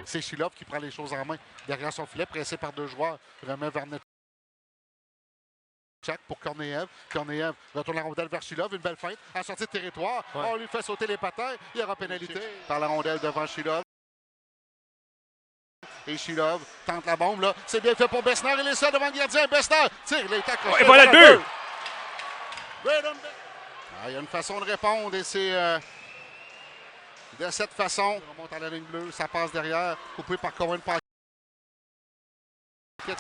C'est Shilov qui prend les choses en main derrière son filet, pressé par deux joueurs, remet vers Netchak pour Korneyev. Korneyev retourne la rondelle vers Shilov, une belle feinte, à sortie de territoire. Ouais. On lui fait sauter les patins, il y aura pénalité. Par la rondelle devant Shilov. Et Shilov tente la bombe, là. C'est bien fait pour Besner, il est seul devant le gardien. Besner tire, il est accroché. Et voilà le but! Il y a une façon de répondre et c'est de cette façon. On remonte à la ligne bleue, ça passe derrière, coupé par Cohen Paquette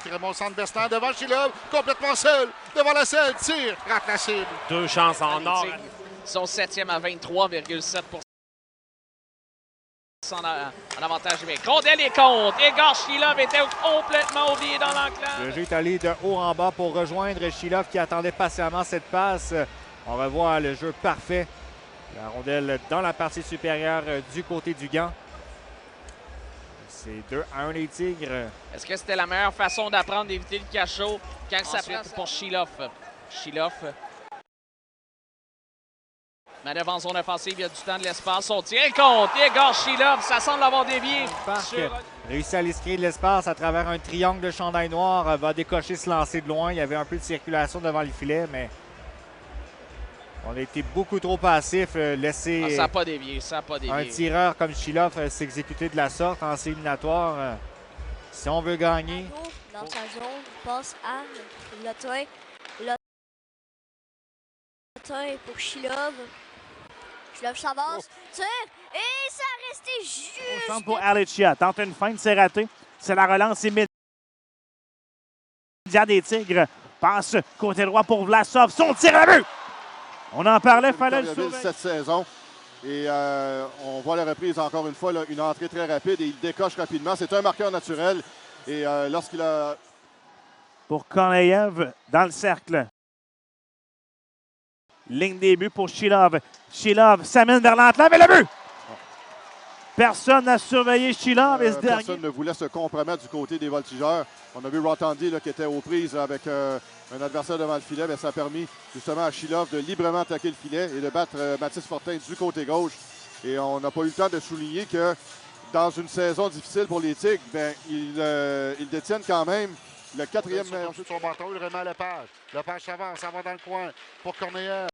qui remonte au centre. Besner devant Shilov, complètement seul, devant la selle, tire, rate la cible. Deux chances en or. Son 7e à 23,7 en avantage numérique. Rondelle et contre. Egor Shilov était complètement oublié dans l'enclave. Le jeu est allé de haut en bas pour rejoindre Shilov qui attendait patiemment cette passe. On va voir le jeu parfait. La rondelle dans la partie supérieure du côté du gant. C'est 2-1 les Tigres. Est-ce que c'était la meilleure façon d'apprendre d'éviter le cachot quand ça prête pour Shilov? Shilov. Mais devant zone offensive, il y a du temps, de l'espace. Son tir est contre. Egor Shilov, ça semble avoir dévié. Réussit à aller se créer de l'espace à travers un triangle de chandail noir. Va décocher, se lancer de loin. Il y avait un peu de circulation devant le filet, mais on a été beaucoup trop passif. Laisser ça n'a pas dévié, ça n'a pas dévié. Un tireur comme Shilov s'exécuter de la sorte en série éliminatoire. Si on veut gagner. Dans sa zone, passe à Lotin. Lotin pour Shilov. Shilov s'avance, tire et ça a resté juste. Au centre pour Arlecchia. Tente une feinte, c'est raté. C'est la relance immédiate des Tigres. Passe côté droit pour Vlasov. Son tir à but! On en parlait, fallait le sauver. Cette saison. Et on voit la reprise encore une fois, là, une entrée très rapide et il décoche rapidement. C'est un marqueur naturel. Et lorsqu'il a... Pour Korneyev dans le cercle. Ligne des buts pour Shilov. Shilov s'amène vers l'enclave et le but! Personne n'a surveillé Shilov et ce dernier. Personne ne voulait se compromettre du côté des voltigeurs. On a vu Rotondi qui était aux prises avec un adversaire devant le filet. Mais ça a permis justement à Shilov de librement attaquer le filet et de battre Mathis Fortin du côté gauche. Et on n'a pas eu le temps de souligner que dans une saison difficile pour les Tigres, ben, ils détiennent quand même le 4e meilleur. Sur son bâton, il remet à Lepage. Lepage s'avance, ça va dans le coin pour Korneyev.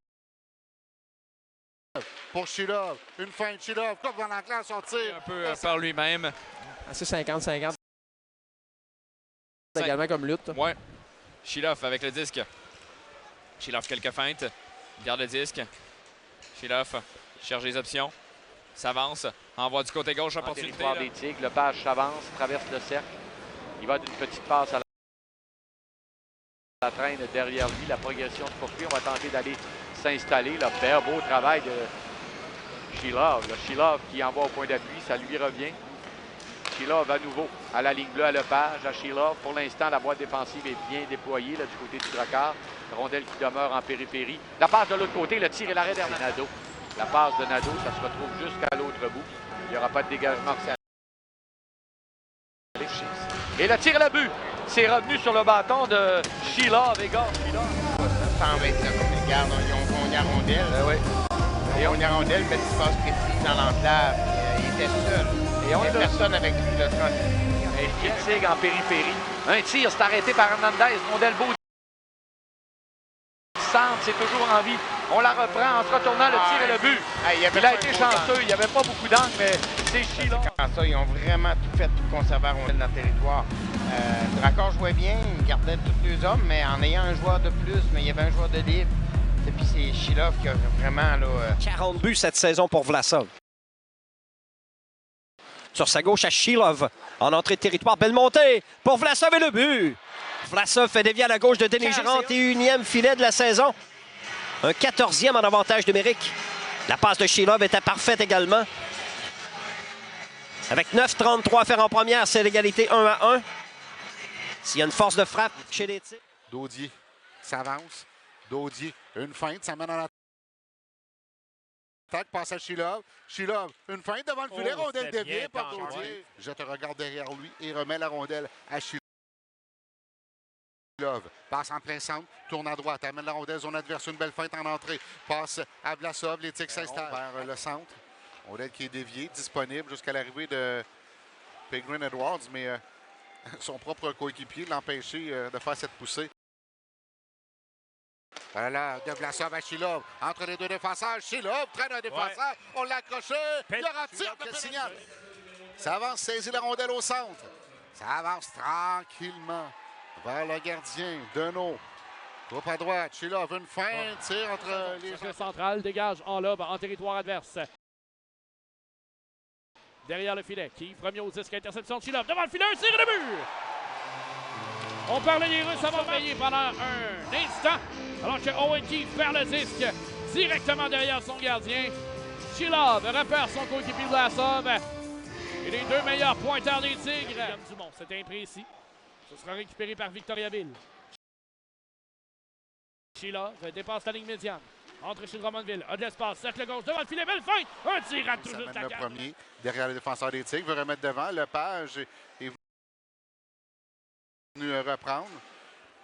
Pour Shilov, une feinte, Shilov, comme dans l'enclave, son tir. Un peu par lui-même. Assez 50-50. Également comme lutte. Oui. Shilov avec le disque. Shilov quelques feintes. Garde le disque. Shilov cherche les options. S'avance. Envoie du côté gauche, opportunité. En territoire des Tigres, Lepage s'avance, traverse le cercle. Il va d'une petite passe à la traîne derrière lui. La progression se poursuit. On va tenter d'aller s'installer. Beau travail de Shilov. Shilov qui envoie au point d'appui, ça lui revient. Shilov à nouveau à la ligne bleue à Lepage, à Shilov. Pour l'instant, la boîte défensive est bien déployée là, du côté du Drakkar. Rondelle qui demeure en périphérie. La passe de l'autre côté, le tir et l'arrêt derrière Nadeau. La passe de Nadeau, ça se retrouve jusqu'à l'autre bout. Il n'y aura pas de dégagement. Et le tir et le but. C'est revenu sur le bâton de Shilov, Egor Shilov. Ça semble être comme les gardes, on y a rondelle. Oui. Et on y a rondelle, mais il passe précis dans l'enclave. Il était seul. Et on il n'y a personne avec lui de 30. Et Kitzig en périphérie. Un tir, c'est arrêté par Hernandez. Rondelle beau. Centre, c'est toujours en vie. On la reprend en se retournant le tir et le but. Il a été chanceux. Il n'y avait pas beaucoup d'angle, mais c'est Shilov. Quand ça, ils ont vraiment tout fait pour conserver la rondelle dans le territoire. Drakkar jouait bien, il gardait tous les hommes, mais en ayant un joueur de plus, mais il y avait un joueur de libre. Et puis c'est Shilov qui a vraiment... Là, 40 buts cette saison pour Vlasov. Sur sa gauche à Shilov. En entrée de territoire, belle montée pour Vlasov et le but. Vlasov fait dévier à la gauche de Denis Girard. 41e filet de la saison. Un 14e en avantage numérique. La passe de Shilov était parfaite également. Avec 9,33 à faire en première, c'est l'égalité 1-1. S'il y a une force de frappe chez les Tigres. Daudier s'avance. Daudier, une feinte, ça mène à la Attaque, passe à Shilov. Shilov, une feinte devant le filet, rondelle déviée par Daudier. Jette un regard derrière lui et remet la rondelle à Shilov. Passe en plein centre, tourne à droite, amène la rondelle, zone adverse, une belle feinte en entrée. Passe à Vlasov, les Tigres s'installent vers le centre. Rondelle qui est déviée, disponible jusqu'à l'arrivée de Pegrin Edwards, mais son propre coéquipier l'a empêché de faire cette poussée. Voilà, de Vlasov à Shilov, entre les deux défenseurs. Shilov traîne un défenseur, on l'a accroché, il y aura tir de signal. Ça avance, saisit la rondelle au centre. Ça avance tranquillement vers le gardien, Deneau. Coupe à droite, Shilov, une feinte, tire entre les cercle central, dégage en lobe, en territoire adverse. Derrière le filet, qui premier au disque, interception de Shilov, devant le filet, un tir et le but! On parlait des Russes, ça va veiller pendant un instant, alors que Owen Keefe perd le disque directement derrière son gardien. Shilov repère son coéquipier Vlasov. Et les deux meilleurs pointeurs des Tigres. Dumont, c'est imprécis. Ce sera récupéré par Victoriaville. Shilov dépasse la ligne médiane. Entre chez Drummondville, a de l'espace, cercle gauche, devant le filet, belle feinte! Un tir à tout juste le premier, derrière le défenseur des Tigres, veut remettre devant. Lepage est venu reprendre.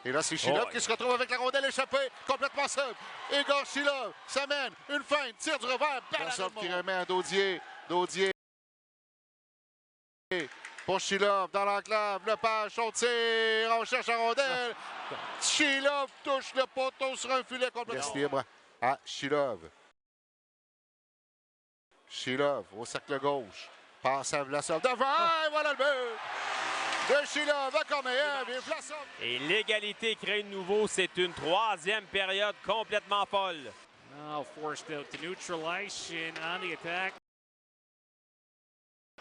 Et là, c'est Shilov qui se retrouve avec la rondelle échappée, complètement seul. Igor Shilov s'amène, une feinte, tire du revers, Vlasov qui remet à Daudier. Daudier pour Shilov dans l'enclave, Lepage, son tir, on cherche la rondelle. Shilov touche le poteau sur un filet complètement. Laisse libre à Shilov. Shilov au cercle gauche, passe à Vlasov devant, et voilà le but! De Shilov à Corneillev et Vlasov. Et l'égalité crée de nouveau, c'est une troisième période complètement folle. Now forced out to neutralize on the attack.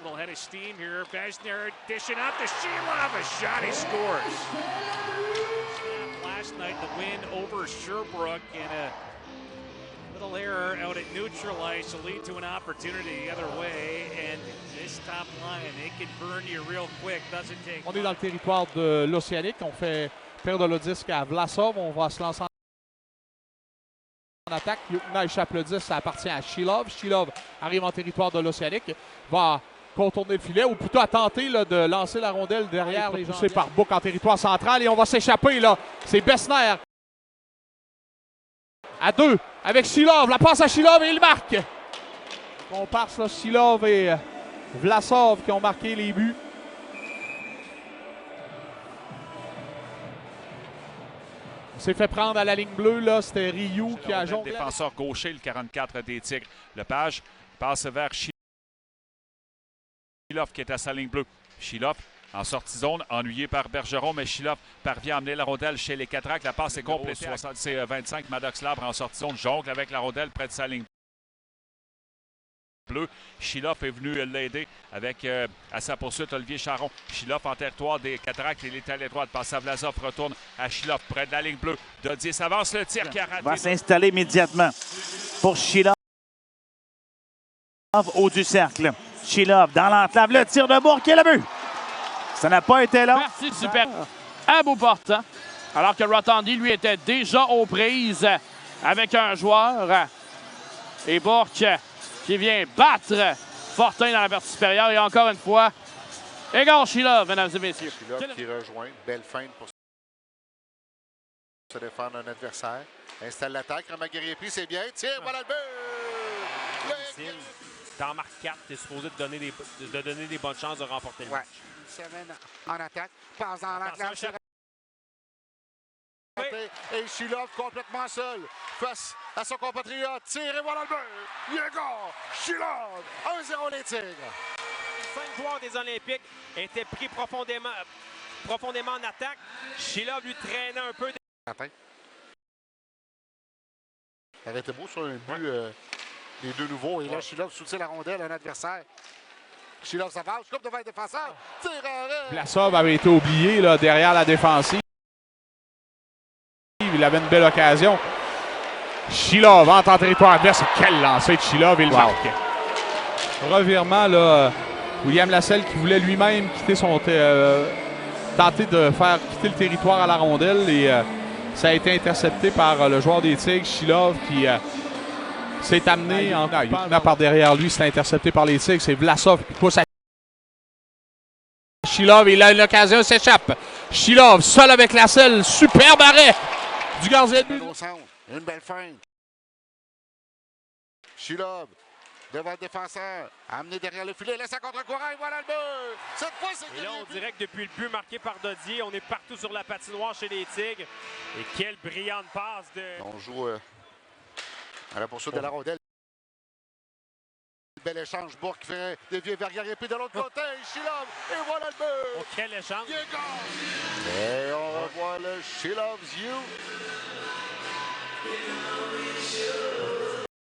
Little head of steam here. Besner dishing out to Shilov. A shot, he scores. Last night, the win over Sherbrooke and a little error out at neutralize to lead to an opportunity the other way. And this top line, it can burn you real quick. Doesn't take. On est dans le territoire de l'Océanique. On fait perdre le disque à Vlasov. On va se lancer en attaque. Yukna échappe le disque. Ça appartient à Shilov. Shilov arrive en territoire de l'Océanique. Va contourner le filet, ou plutôt à tenter là, de lancer la rondelle derrière les gens. Poussé par Book en territoire central et on va s'échapper là. C'est Besner. À deux avec Shilov. La passe à Shilov et il marque. On passe là, Shilov et Vlasov qui ont marqué les buts. On s'est fait prendre à la ligne bleue, là. C'était Ryu qui a jonglé. Défenseur gaucher, le 44 des Tigres. Lepage passe vers Shilov qui est à sa ligne bleue. Shilov en sortie zone, ennuyé par Bergeron, mais Shilov parvient à amener la rondelle chez les Cataractes. La passe est complétée. C'est 25, Maddox Labre en sortie zone, jongle avec la rondelle près de sa ligne bleue. Shilov est venu l'aider avec à sa poursuite Olivier Charon. Shilov en territoire des Cataractes, il est à l'étroite. Passe à Vlasov, retourne à Shilov près de la ligne bleue. Dodier s'avance, le tir qui a raté. Va s'installer immédiatement pour Shilov haut du cercle. Shilov dans l'enclave, le tir de Bourque et le but. Ça n'a pas été là. Partie super à bout portant. Alors que Rotondi, lui, était déjà aux prises avec un joueur. Et Bourque qui vient battre Fortin dans la partie supérieure. Et encore une fois, Igor Shilov, mesdames et messieurs. Shilov qui rejoint. Belle feinte pour se défendre un adversaire. Installe l'attaque. Ramaguerrier pris, c'est bien. Tire, voilà le but! T'en marques 4, t'es supposé te donner des bonnes chances de remporter le match. Une semaine en attaque, passe dans l'enclave. Et Shilov complètement seul face à son compatriote. Tire et voilà le but! Igor Shilov! 1-0 les Tigres. 5 joueurs des Olympiques étaient pris profondément en attaque. Shilov lui traînait un peu. Ça aurait été beau sur un but des deux nouveaux. Et là, Shilov soutient la rondelle à un adversaire. Shilov s'avance, coupe devant le défenseur. Tire arrêt. Vlasov avait été oublié là, derrière la défensive. Il avait une belle occasion. Shilov entre en territoire adverse. Quel lancer de Shilov, il marque. Revirement, là, William Lasselle qui voulait lui-même quitter tenter de faire quitter le territoire à la rondelle. Et ça a été intercepté par le joueur des Tigres, Shilov, qui C'est amené en venant par derrière lui. C'est intercepté par les Tigres. C'est Vlasov qui pousse à Shilov. Il a une occasion, s'échappe. Shilov, seul avec la selle. Superbe arrêt du gardien de but. Une belle feinte. Shilov, devant le défenseur, amené derrière le filet, laisse à contre-courant, et voilà le but! Cette fois, c'est Et là, on dirait que depuis le but marqué par Dodier, on est partout sur la patinoire chez les Tigres. Et quelle brillante passe de... On joue à la poursuite de la rondelle. Bel échange, Bourque fait dévier vers Guerrier, puis de l'autre côté, Shilov, et voilà le but! Oh, quel échange! Et on revoit le Shilov's You.